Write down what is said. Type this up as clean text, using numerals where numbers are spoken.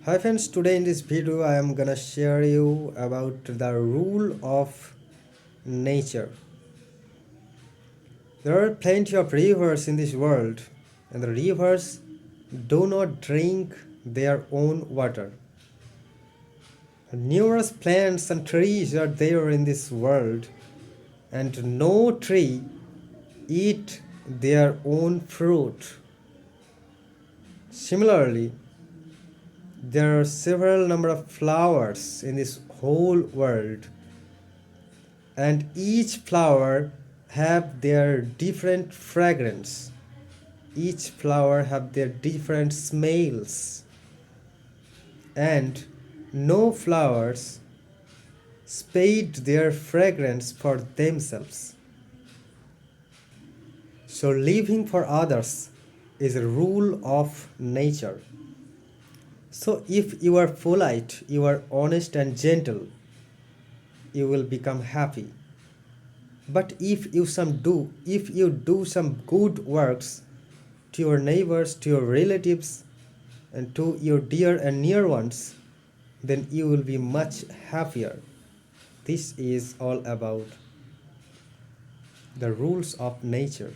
Hi friends, today in this video I am gonna share you about the rule of nature. There are plenty of rivers in this world, and the rivers do not drink their own water. Numerous plants and trees are there in this world, and no tree eat their own fruit. Similarly, there are several number of flowers in this whole world, and each flower have their different fragrance, each flower have their different smells, and no flowers spade their fragrance for themselves. So living for others is a rule of nature. So if you are polite, you are honest and gentle, you will become happy. But if you do some good works to your neighbors, to your relatives, and to your dear and near ones, then you will be much happier. This is all about the rules of nature.